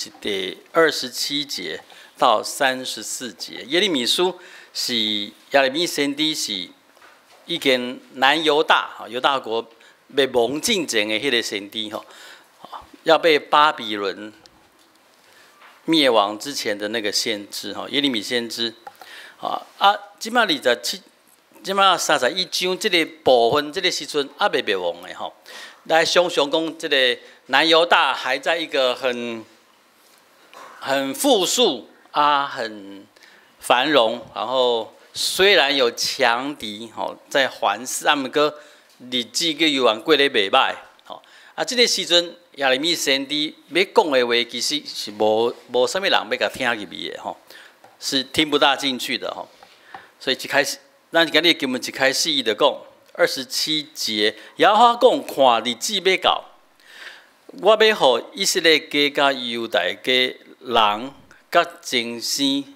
第27节到34节。耶利米书是亚利米先知是已经南犹大犹大国被蒙进前的迄个先知要被巴比伦灭亡之前的那个先知耶利米先知即马27，即马31章这个部分，这个时阵未灭亡的来想想讲，这个南犹大还在一个很富庶很繁荣，然后虽然有强敌在环视，不过日子个犹原过得袂歹这个时阵亚利米先知要讲的话，其实是无啥物人要甲听入去的是听不大进去的所以一开始，咱今日根本一开始伊就讲27节，耶和华讲，看日子要到，我要互以色列家甲犹大家人甲精神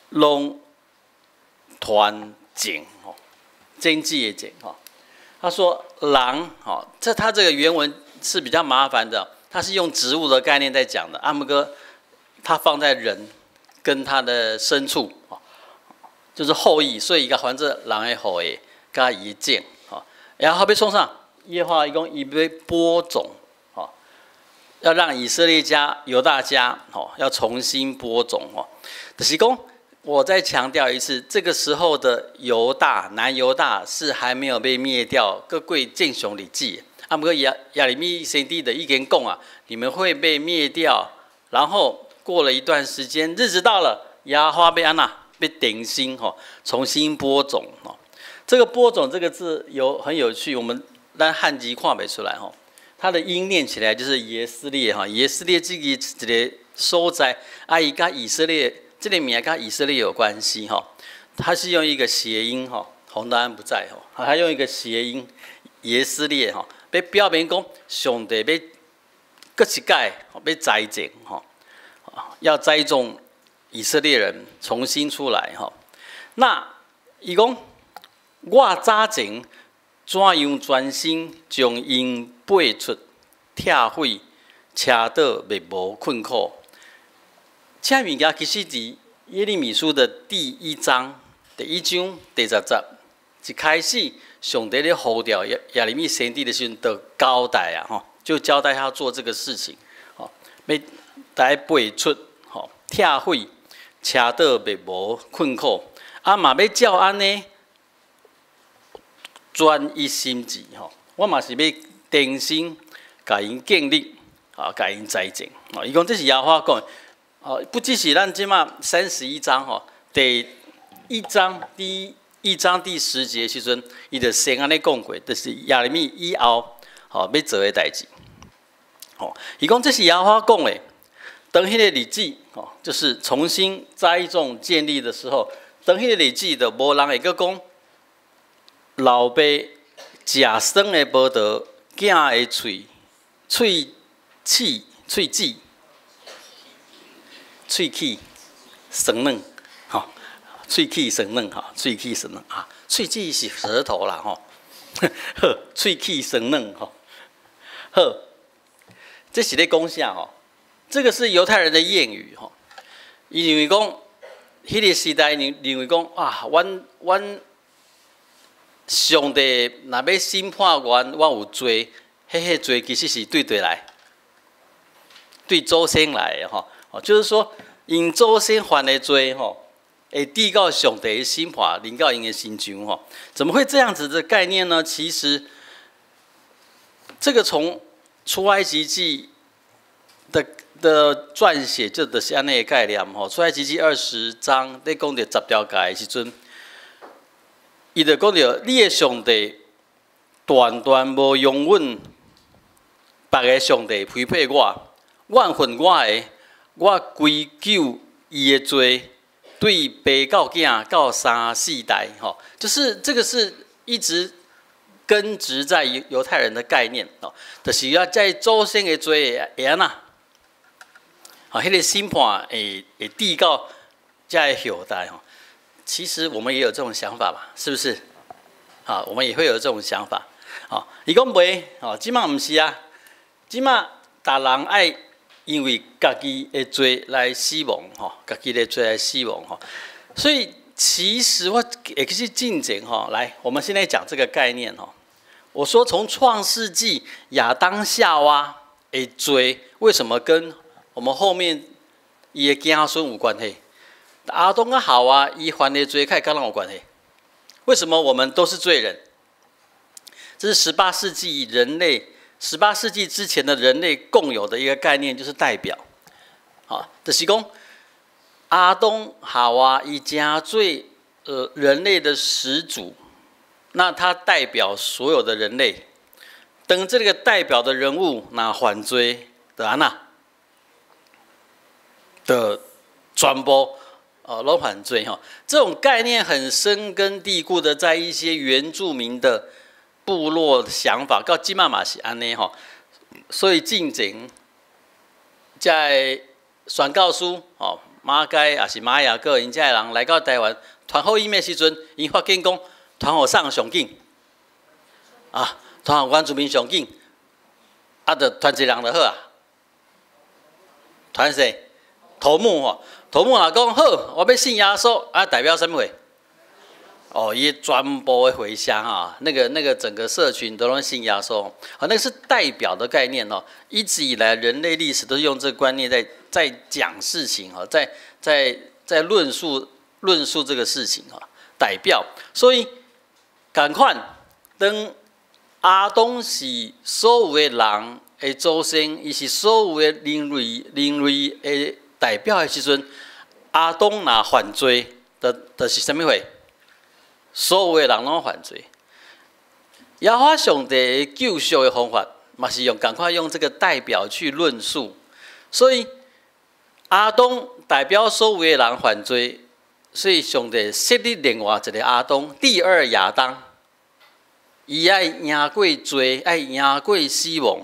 拢团结经济的经他说人他这个原文是比较麻烦的，他是用植物的概念在讲的，不过他放在人跟他的牲畜就是后裔，所以伊甲还这人的后裔甲伊种然后要创啥？耶和华伊讲伊要播种要让以色列家、犹大家要重新播种就是讲，我再强调一次，这个时候的犹大、南犹大是还没有被灭掉，各贵建雄礼记不过亚利米先知的已经讲你们会被灭掉，然后过了一段时间，日子到了，亚花被安娜被定心重新播种这个播种这个字很有趣，我们咱汉字看不出来它的音念起来就是耶斯列耶斯列这个一个所在伊跟以色列这个名跟以色列有关系它是用一个谐音洪大安不在它用一个谐音耶斯列要表明讲上帝要搁一届要栽种要栽种以色列人重新出来那伊讲我早前怎样专心将因背出拆毁车倒灭无困苦，这物件其实伫耶利米书的第1章第1章第10节一开始，上帝咧呼召亚利米先知的时候，就交代就交代他做这个事情要来背出拆毁车倒灭无困苦嘛要照安尼专一心志我嘛是要定心，甲因建立甲因栽种伊讲这是耶和华讲不只是咱即马31章第1章第10节时阵，伊就先安尼讲过，就是亚利米以后要做的代志伊讲这是耶和华讲的。等迄个日子就是重新栽种建立的时候，等迄个日子就无人会阁讲老爸食酸的无得，囝的喙齿酸软喙齿酸软喙齿酸软喙齿是舌头啦好，喙齿酸软好，这是咧讲啥这个是犹太人的谚语伊认为讲，迄个时代认为讲阮上帝若要审判阮有罪，迄罪其实是对对来，对祖先来的就是说，因祖先犯的罪会递到上帝的审判，临到因的身上怎么会这样子的概念呢？其实，这个从出埃及记的撰写就是安尼的概念出埃及记20章咧讲到10条诫的时阵，伊就讲到你的上帝断断无容允别个上帝违背我，怨恨我的，我归咎伊的罪，对爸到囝到3、4代就是这个是一直根植在犹太人的概念就是要在祖先的罪会安那。迄个审判会递到这个后代其实我们也有这种想法吧，是不是？我们也会有这种想法伊讲袂即马毋是即马逐人爱因为家己的罪来死亡吼，家己的罪来死亡吼。所以其实我也去进前吼，来，我们现在讲这个概念吼。我说从创世纪亚当夏娃的罪，为什么跟我们后面伊的子孙有关系？阿东跟夏娃伊犯的罪，跟咱有关系？为什么我们都是罪人？这是18世纪人类，18世纪之前的人类共有的一个概念，就是代表。好，就是讲阿东夏娃伊正做人类的始祖，那他代表所有的人类。等这个代表的人物那犯罪的安那的传播。拢犯罪哈，这种概念很深根蒂固的，在一些原住民的部落的想法，到今嘛是安尼哈。所以进前在宣告书哦，马街也是玛雅各因遮人来到台湾传福音的时阵，因发现讲传互上上紧啊，传互原住民上紧，啊，就传一人就好啊，传谁？头目吼。头目若讲好，我要信耶稣啊，代表什么话？哦，伊全部的回乡啊，那个整个社群都拢信耶稣，好，那个是代表的概念哦。一直以来，人类历史都是用这个观念在讲事情哈，在论述这个事情哈，代表。所以，赶快当阿东是所有的人的祖先，伊是所有的人类的代表的时阵。阿东若犯罪，就是什么话？所有的人拢犯罪。耶和华上帝救赎的方法，嘛是赶快用这个代表去论述。所以阿东代表所有的人犯罪，所以上帝设立另外一个阿东，第二亚当，伊爱赢过罪，爱赢过死亡，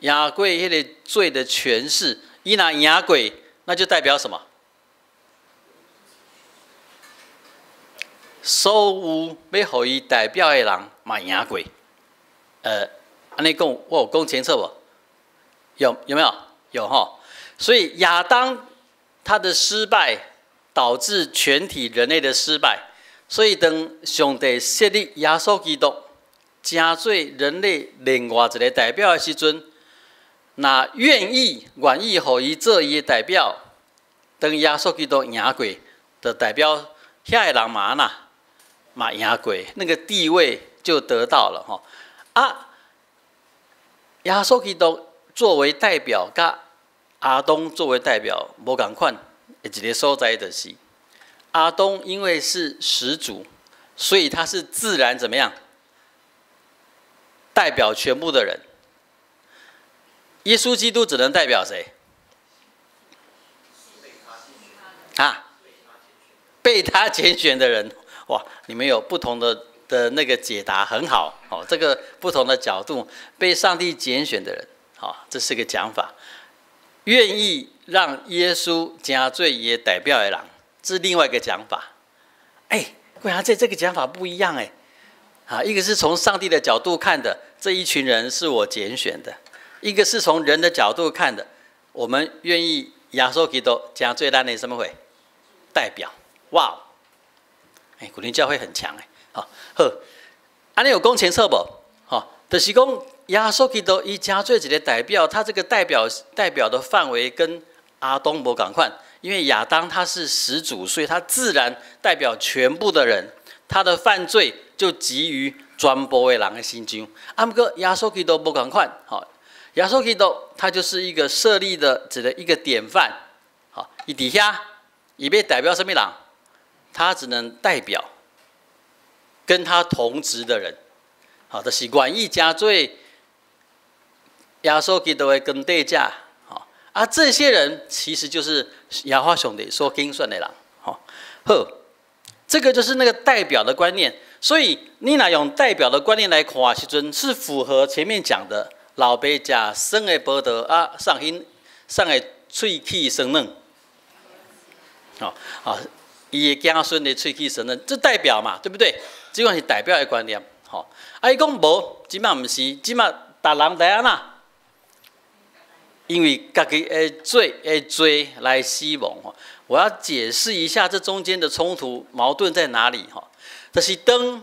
赢过迄个罪的权势。伊若赢过，那就代表什么？所有要互伊代表的人嘛赢过，安尼讲，我有讲清楚无？有没有？有吼。所以亚当他的失败导致全体人类的失败，所以当上帝设立耶稣基督，成做人类另外一个代表的时阵，那愿意互伊做伊的代表，当耶稣基督赢过，就代表遐个人嘛赢过，那个地位就得到了吼。啊，耶稣基督作为代表，甲阿东作为代表，无共款的一个所在就是，阿东因为是始祖，所以他是自然怎么样？代表全部的人。耶稣基督只能代表谁？啊，被他拣选的人。哇，你们有不同的那个解答，很好哦。这个不同的角度，被上帝拣选的人，好，这是个讲法。愿意让耶稣成做伊的代表的人，这是另外一个讲法。为啥这个讲法不一样？一个是从上帝的角度看的，这一群人是我拣选的；一个是从人的角度看的，我们愿意耶稣基督成做咱的什么会代表？哇！古灵教会很强好，安尼有讲清楚无？就是讲耶稣基督伊成做一个代表，他这个代表的范围跟阿东无共款，因为亚当他是始祖，所以他自然代表全部的人，他的犯罪就基于全部的人的心中。不过耶稣基督无共款，耶稣基督他就是一个设立的一个典范，伊底下伊要代表什么人？他只能代表跟他同职的人，就是愿意成做耶稣基督的跟代者，这些人其实就是耶和华上帝所拣选的人，好，这个就是那个代表的观念。所以你若用代表的观念来看的时阵，是符合前面讲的老爸食生的葡萄送的喙齿生嫩，伊的子孙的喙齿生嫩，这代表嘛，对不对？这个是代表的观念。伊讲无，即马毋是，即马逐人知影啦。因为家己的罪来死亡吼。我要解释一下这中间的冲突矛盾在哪里吼，就是当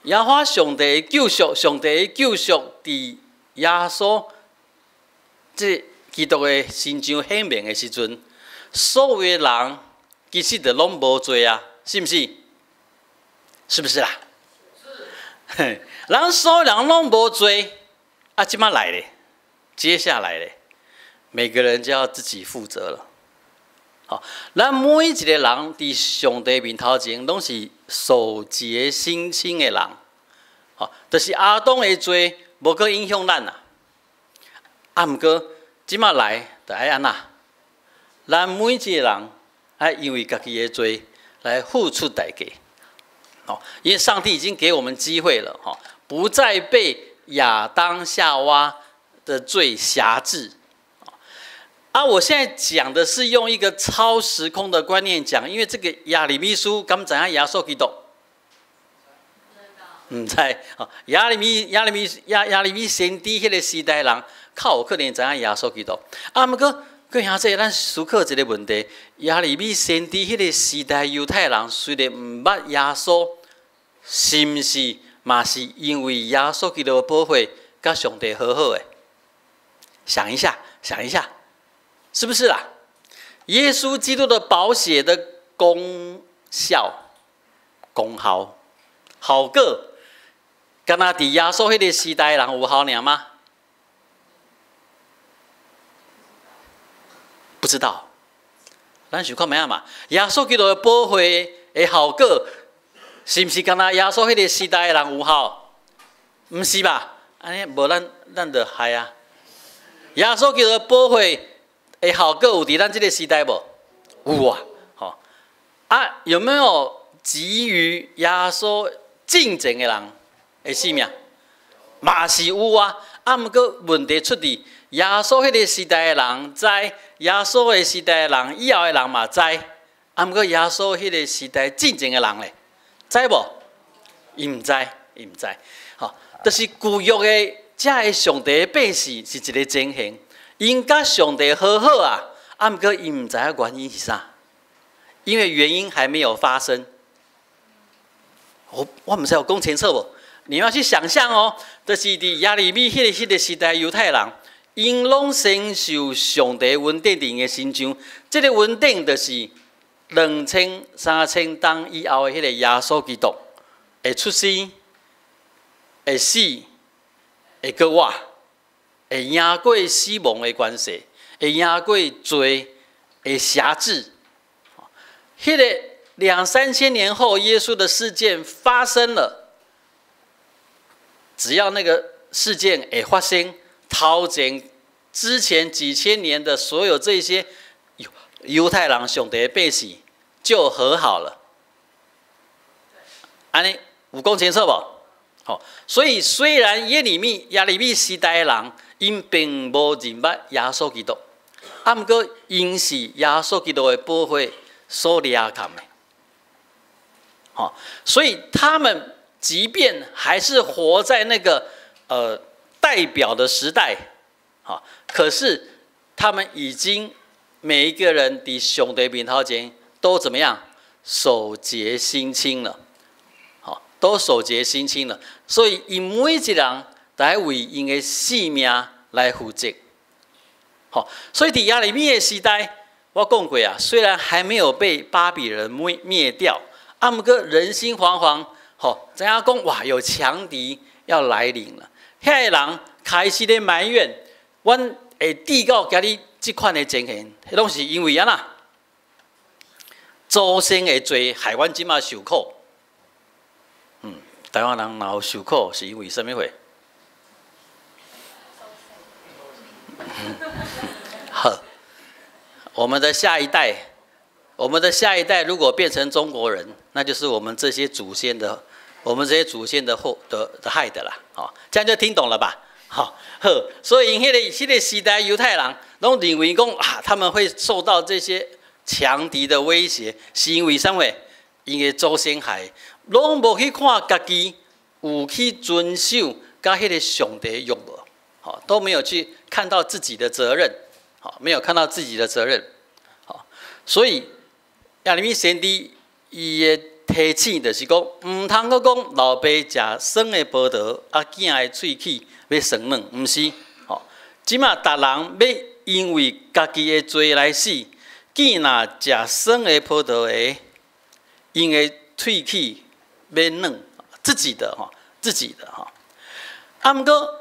耶和华上帝的救赎，上帝的救赎伫耶稣这基督的身上显明的时阵，所有的人其实就拢无罪啊，是不是？是不是啦？是。人所有人拢无罪，啊，即马来咧，接下来咧，每个人就要自己负责了。好，咱每一个人伫上帝面头前，拢是守节心清的人。好，就是亚当的罪无去影响咱啦。啊，毋过即马来就爱安那，咱每一个人爱因为家己的罪来付出代价。哦，因为上帝已经给我们机会了，哈，不再被亚当夏娃的罪辖制。啊，我现在讲的是用一个超时空的观念讲，因为这个亚利米书敢知影耶稣基督？唔知，亚利米先知迄个时代人，较有可能知影耶稣基督。啊，毋过，佮兄弟，咱思考一个问题：亚利米先知迄个时代犹太人虽然唔捌耶稣，是毋是嘛是因为耶稣基督的保护，甲上帝和好诶？想一下，想一下。是不是啦？耶稣基督的宝血的功效、功效，好个，敢若伫耶稣迄个时代人有效尔吗？不知道。咱想看咩嘛？耶稣基督的保护的效果，是毋是敢若耶稣迄个时代人有效？毋是吧？安尼无咱就害啊！耶稣基督的保护的效果有伫咱这个时代无？有啊，吼啊，有没有给予耶稣敬虔的人的性命？嘛是有啊，啊，毋过问题出伫耶稣迄个时代的人知，耶稣的时代的人以后的人嘛知，啊，毋过耶稣迄个时代敬虔的人咧，知无？伊毋知，伊毋知，吼，就是旧约的遮个上帝的百姓是一个情形。因甲上帝和好啊，啊，毋过伊毋知影原因是啥，因为原因还没有发生。我毋知有讲清楚无？你要去想象哦，就是伫亚利米迄个时代犹太人，因拢承受上帝恩典伫因的身上，这个恩典就是2000、3000当以后的迄个耶稣基督会出生、会死、会搁活。会赢过死亡的关系，会赢过罪的辖制。迄个2、3千年后，耶稣的事件发生了，只要那个事件会发生，头前之前几千年的所有这些犹太人上帝的百姓就和好了。安尼有讲清楚无？好，所以虽然亚利米时代的人，因并无认捌耶稣基督，啊，毋过因是耶稣基督的保护所掠砍的，好，所以他们即便还是活在那个代表的时代，好，可是他们已经每一个人伫上帝面头前都怎么样？守节心清了，好，都守节心清了，所以因每一个人。来为因的性命来负责，好，所以伫亚利米的时代，我讲过啊，虽然还没有被巴比伦灭掉，啊，毋过人心惶惶，好，知影讲哇，有强敌要来临了，遐个人开始咧埋怨，阮会抵到今日即款的情形，迄拢是因为安那祖先的罪害阮即马受苦，台湾人若有受苦，是因为什么货？好，我们的下一代如果变成中国人，那就是我们这些祖先的害的啦。好，这样就听懂了吧？好，所以迄个时代犹太人拢认为讲啊，他们会受到这些强敌的威胁，是因为什么？因为祖先害，拢无去看家己有去遵守甲迄个上帝约无。好，都没有去看到自己的责任，好，没有看到自己的责任，好，所以亚利米先知伊的提醒就是讲，唔通阁讲老爸食酸的葡萄，啊囝的喙齿要酸软，唔是，好，即马逐人要因为家己的罪来死，囝若食酸的葡萄的，因的喙齿要软，自己的哈，自己的哈。阿姆哥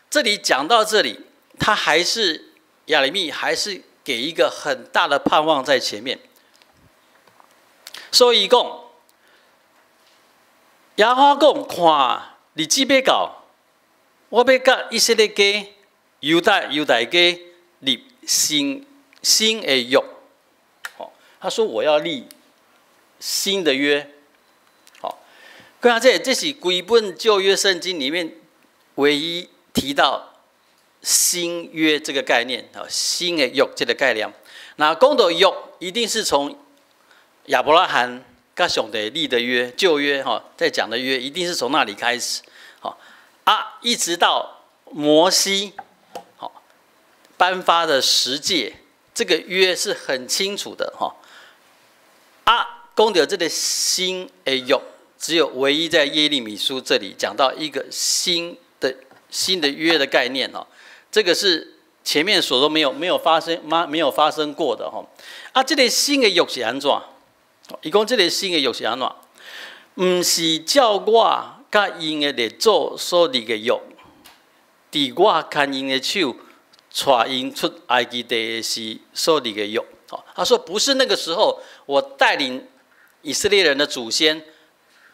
这里讲到这里，他还是亚利米还是给一个很大的盼望在前面。所以讲，耶和华讲，看日子要到，我要甲以色列家、犹大家立新的约。他说我要立新的约。好，各位这是规本旧约圣经里面唯一提到新约这个概念，新的约这个概念。那讲到约，一定是从亚伯拉罕跟上帝立的约，旧约在讲的约，一定是从那里开始，一直到摩西颁发的十诫，这个约是很清楚的讲到这个新的约，只有唯一在耶利米书这里讲到一个新的约的概念这个是前面所说没有发生过的这个新的约是安怎？伊讲这个新的约是安怎？唔是照我甲因的列祖所立的约，伫我牵因的手带因出埃及地时所立的约。他说不是那个时候我带领以色列人的祖先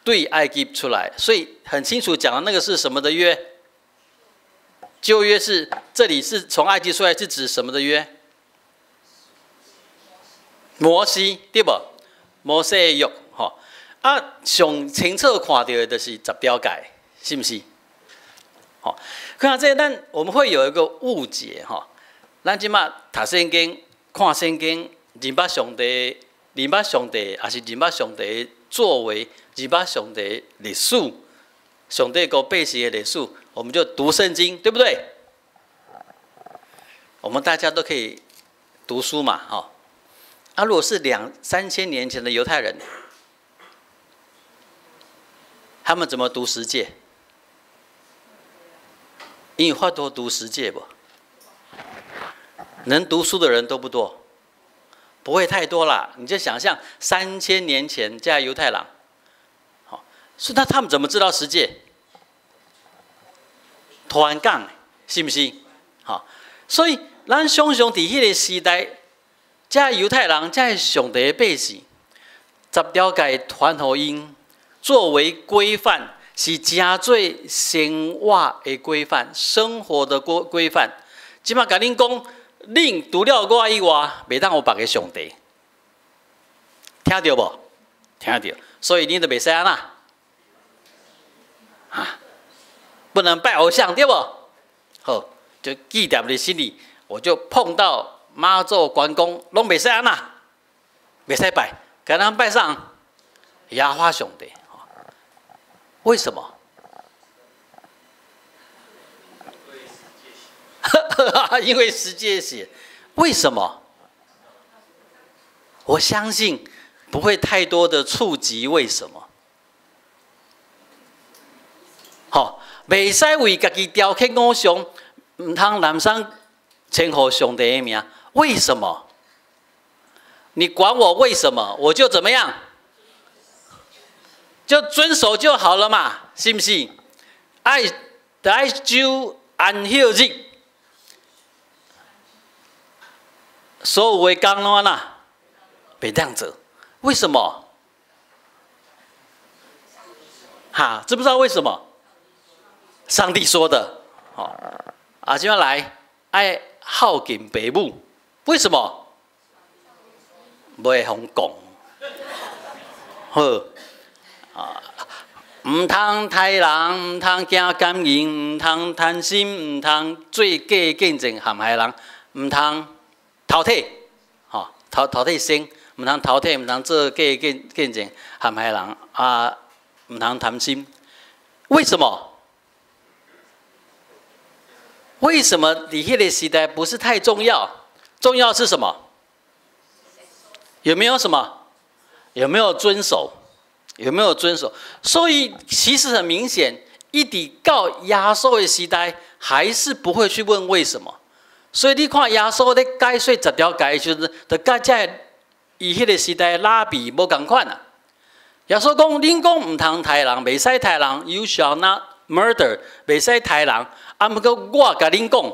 对埃及出来，所以很清楚讲了那个是什么的约。旧约是这里是从埃及出来是指什么的约？摩西对不？摩西的约上清楚看到的就是10条诫，是不是？看这我们会有一个误解咱即马读圣经、看圣经，认捌上帝，也是认捌上帝的作为，认捌上帝的历史，上帝给百姓的历史，我们就读圣经，对不对？我们大家都可以读书嘛，如果是2,000-3,000年前的犹太人，他们怎么读十诫？因为话多读十诫不？能读书的人多不多？不会太多啦。你就想象3000年前这犹太人，是那他们怎么知道十诫？突然讲，是不是？所以咱想象在迄个时代，这犹太人，这上帝的百姓，10条诫传给因作为规范，是真做生活的规范，生活的规范。即马甲恁讲，恁除了我以外，袂当有别个上帝，听到无？听到。所以恁就袂使安那不能拜偶像，对不？好，就记在你心里。我就碰到妈祖、关公，拢袂使安那，袂使拜，给他们拜上耶和华上帝。为什么？因为十诫写。为什么？我相信不会太多的触及。为什么？袂使为家己雕刻偶像，唔通男生称呼上帝的名。为什么？你管我为什么，我就怎么样？就遵守就好了嘛，是不是？爱守安息日，所有的工拢哪袂当做？为什么？知不知道为什么？上帝说的。今晚来爱孝敬父母，为什么？袂通讲。好。唔通杀人，唔通行奸淫，唔通贪心，唔通做假见证陷害人，唔通偷窃，偷窃生，唔通偷窃，唔通做假见证陷害人唔通贪心。为什么？为什么在迄个时代不是太重要？重要是什么？有没有什么？有没有遵守？有没有遵守？所以其实很明显，一直到耶稣的时代，还是不会去问为什么。所以你看耶稣在解说10条诫的时候，就甲这伊迄个时代拉比无共款啊。耶稣讲：恁讲唔通杀人，袂使杀人 ，You shall not murder， 袂使杀人。啊，不过我甲恁讲，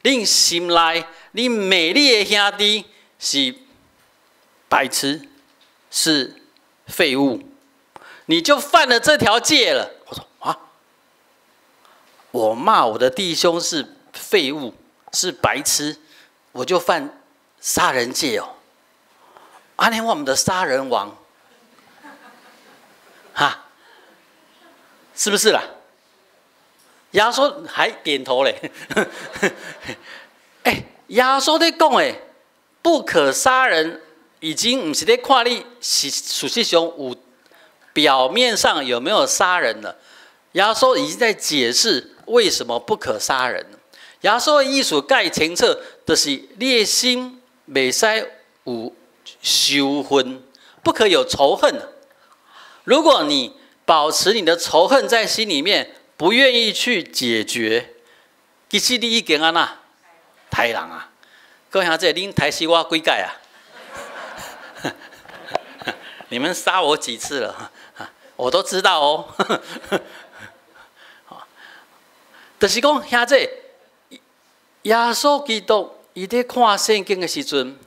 恁心内恁美丽的兄弟是白痴，是废物，你就犯了这条戒了。我说啊，我骂我的弟兄是废物，是白痴，我就犯杀人戒哦。安尼我们的杀人王，哈，是不是啦？耶稣还点头嘞。耶稣在讲诶，不可杀人，已经不是在看你事实上有表面上有没有杀人了。耶稣已经在解释为什么不可杀人了。耶稣的意思介清楚，就是你的心袂使有仇恨，不可有仇恨。如果你保持你的仇恨在心里面，不愿意去解决，其实你已经安那杀人啊！各位兄弟，恁杀死我几届啊？你们杀我几次了？我都知道哦。就是讲兄弟，耶稣基督伊在看圣经的时阵，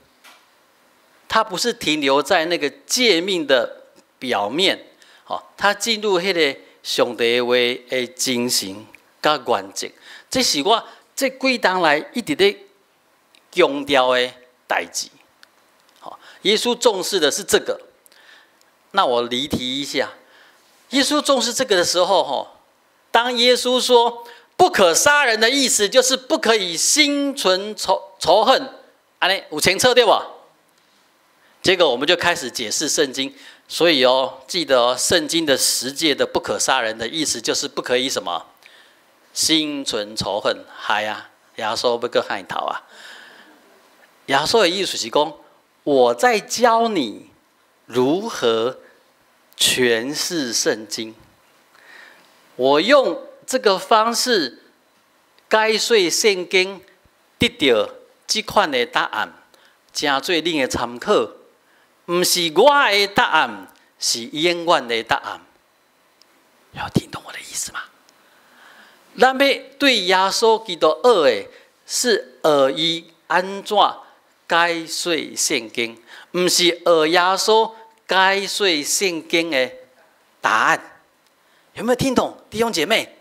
他不是停留在那个诫命的表面，他进入迄个上帝话的精神甲原则，这是我这几当来一直在强调的代志。耶稣重视的是这个。那我离题一下，耶稣重视这个的时候，当耶稣说不可杀人的意思，就是不可以心存仇恨，安尼有清楚对吧？结果我们就开始解释圣经。所以记得圣经的10诫的不可杀人的意思，就是不可以什么心存仇恨。嗨啊，耶稣要搁害头啊！耶稣的意思是讲，我在教你如何诠释圣经，我用这个方式解说圣经，得到这款的答案，真做恁的参考。不是我的答案，是永远的答案。有听懂我的意思吗？咱要对耶稣基督学的是学伊安怎解说圣经，不是学耶稣解说圣经的答案。有没有听懂，弟兄姐妹？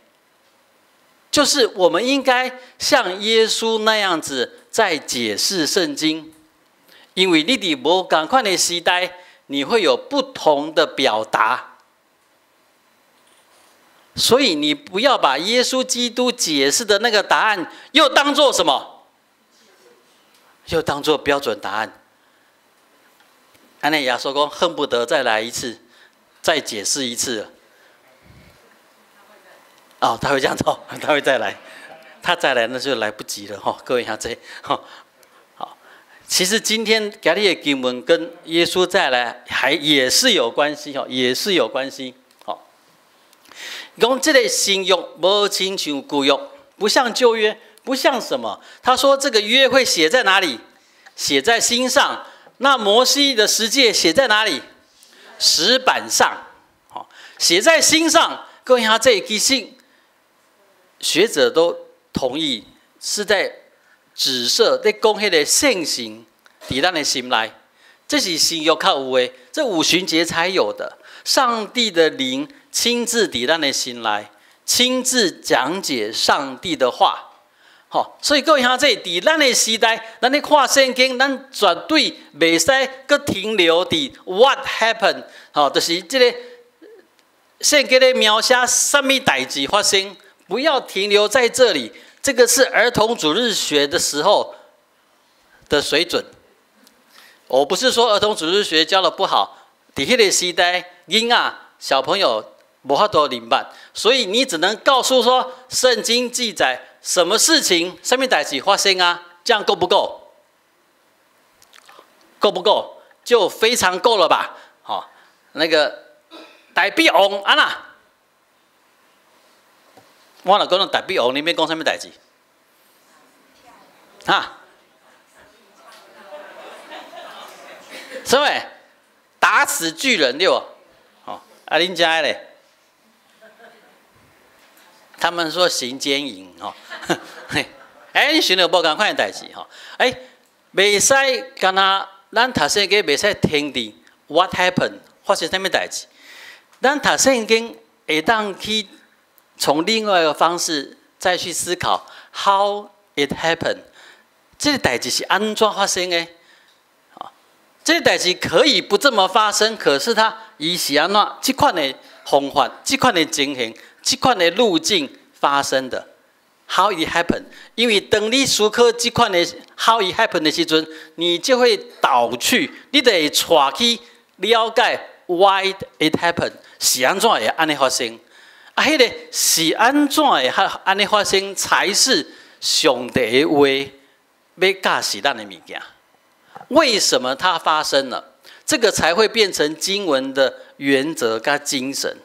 就是我们应该像耶稣那样子在解释圣经。因为你在无同款的时代，你会有不同的表达，所以你不要把耶稣基督解释的那个答案又当作什么？又当作标准答案。安内亚说过，恨不得再来一次，再解释一次。哦，他会这样做，他会再来，他再来那就来不及了哈，各位兄弟哈。其实今天今日的经文跟耶稣再来也是有关系，也是有关系。讲这个新约无亲像旧约，不像旧约，不像什么？他说这个约会写在哪里？写在心上。那摩西的十诫写在哪里？石板上。写在心上。各位，他这其实学者都同意是在指涉在讲迄个圣行在咱的心内，这是新约较有的，这五旬节才有的。上帝的灵亲自在咱的心内，亲自讲解上帝的话。所以各位兄弟，在咱的时代，咱咧看圣经，咱绝对袂使搁停留在 what happened， 就是这个圣经咧描写什么代志发生，不要停留在这里。这个是儿童主日学的时候的水准。我不是说儿童主日学教的不好，在那个时代，囡仔小朋友无法度明白，所以你只能告诉说，圣经记载什么事情、什么代志发生啊？这样够不够？够不够？就非常够了吧？好，那个大比王安那，我若讲到大比王，你要讲什么代志？哈？什么？打死巨人对不？哦，啊，恁家嘞？他们说行奸淫吼，哎，你想到无共款的代志吼，哎，袂使干那，咱读圣经袂使停伫 what happened 发生什么代志，咱读圣经会当去从另外一个方式再去思考 how it happened， 这个代志是安怎发生的？这个代志可以不这么发生，可是它伊是安怎这款的方法、这款的情形、这款的路径发生的 ？How it happened？ 因为当你思考这款的 How it happened 的时阵，你就会导去，你得带去了解 Why it happened 是安怎会安尼发生？啊，迄个是安怎会安尼发生，才是上帝的话要教示咱的物件。为什么它发生了？这个才会变成经文的原则跟精神，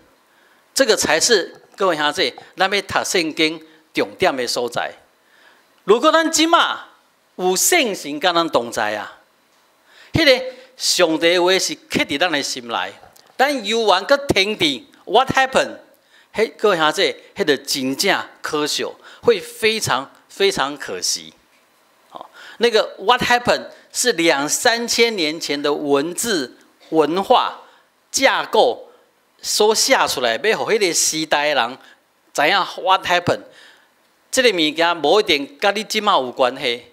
这个才是各位兄弟，咱要读圣经重点的所在。如果咱即马有圣神跟咱同在啊，迄个上帝的话是刻伫咱的心内，咱犹原搁停伫 What happened？ 迄各位兄弟，迄个真正可惜，会非常非常可惜。好，那个 What happened？是2、3千年前的文字文化架构所写出来，要互迄个时代的人知影 what happened。这个物件无一定甲你即马有关系，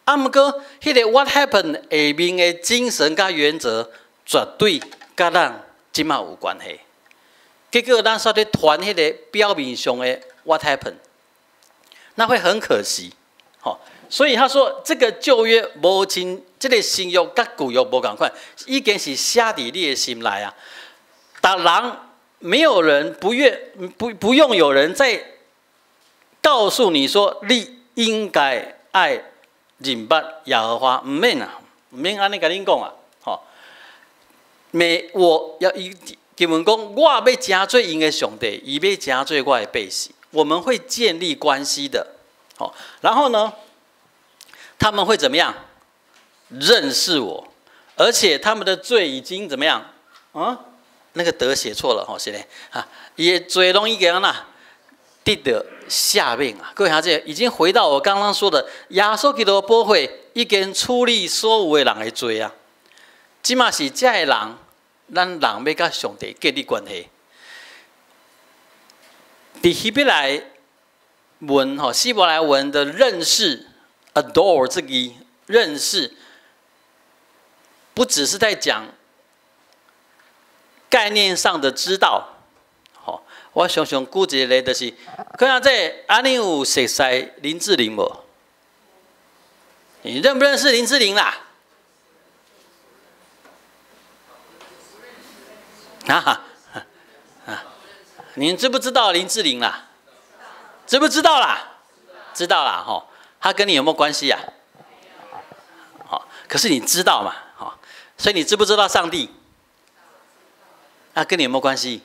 啊，毋过迄个 what happened 下面的精神甲原则，绝对甲咱即马有关系。结果咱煞咧传迄个表面上的 what happened， 那会很可惜，吼。所以他说，这个旧约无亲，这个新约甲旧约无共款，已经是写伫你的心内啊。当然，没有人不用有人再告诉你说，你应该爱认捌耶和华，唔免啊，唔免安尼甲恁讲啊，吼。我要经文讲，我要真做因的上帝，伊要真做我的百姓，我们会建立关系的，好，然后呢？他们会怎么样？认识我，而且他们的罪已经怎么样？啊，那个德写错了，是嘞啊，也罪容易给人呐，得到下命啊！各位兄弟，已经回到我刚刚说的，耶稣基督的宝血已经处理所有的人的罪啊。即嘛是这的人，咱人要甲上帝建立关系。伫希伯来文希伯来文的认识。adore 这个认识，不只是在讲概念上的知道。好，我想想举一个例，就是看下这安尼有熟悉林志玲无？你认不认识林志玲啦？你知不知道林志玲啦？知不知道啦？知道啦，吼。他跟你有没有关系呀？好，可是你知道嘛？好，所以你知不知道上帝？他跟你有没有关系？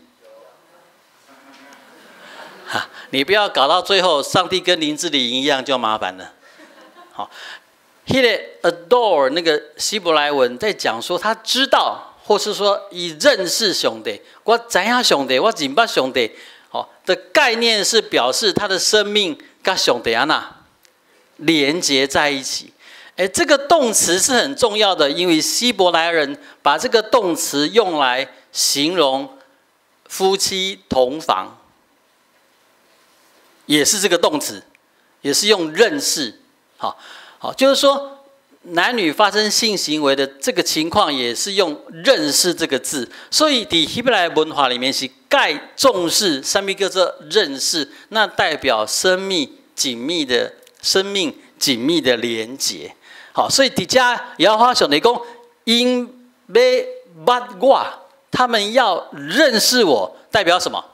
哈，你不要搞到最后，上帝跟林志玲一样就麻烦了。好，那个 adore 那个希伯来文在讲说他知道，或是说以认识上帝，我知影上帝，我认捌上帝。好的概念是表示他的生命跟上帝安那。连结在一起，这个动词是很重要的，因为希伯来人把这个动词用来形容夫妻同房，也是这个动词，也是用认识，好，就是说男女发生性行为的这个情况，也是用认识这个字，所以在希伯来文化里面是盖重视什么叫做认识，那代表生命紧密的连结，好，所以底下耶和华上帝讲，因要捌我，他们要认识我，代表什么？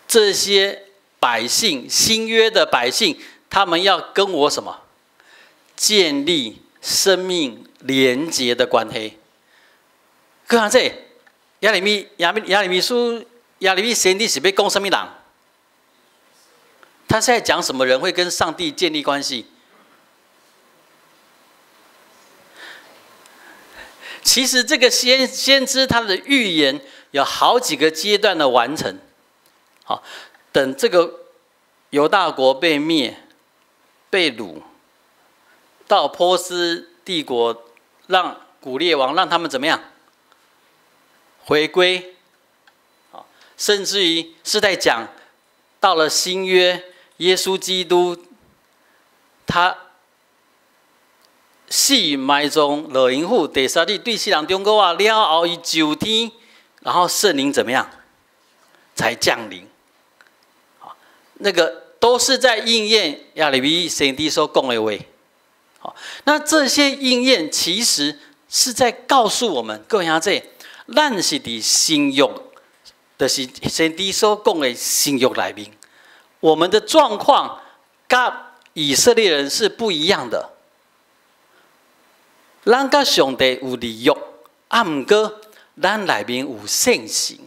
这些百姓，新约的百姓，他们要跟我什么？建立生命连结的关系。各位这亚利米书亚利米先知是被讲什么人？他是在讲什么人会跟上帝建立关系？其实这个先知他的预言有好几个阶段的完成。好，等这个犹大国被灭、被掳，到波斯帝国，让古列王让他们怎么样回归？好，甚至于是在讲到了新约，耶稣基督他死埋葬乐营府，第三日对世人中国话了后，伊就天，然后圣灵怎么样才降临？好，那个都是在应验亚利米先知所讲的话。好，那这些应验其实是在告诉我们，各位兄弟，咱是伫新约，就是先知所讲的新约里面，我们的状况跟以色列人是不一样的。咱甲上帝有立约，啊，毋过咱内面有圣行。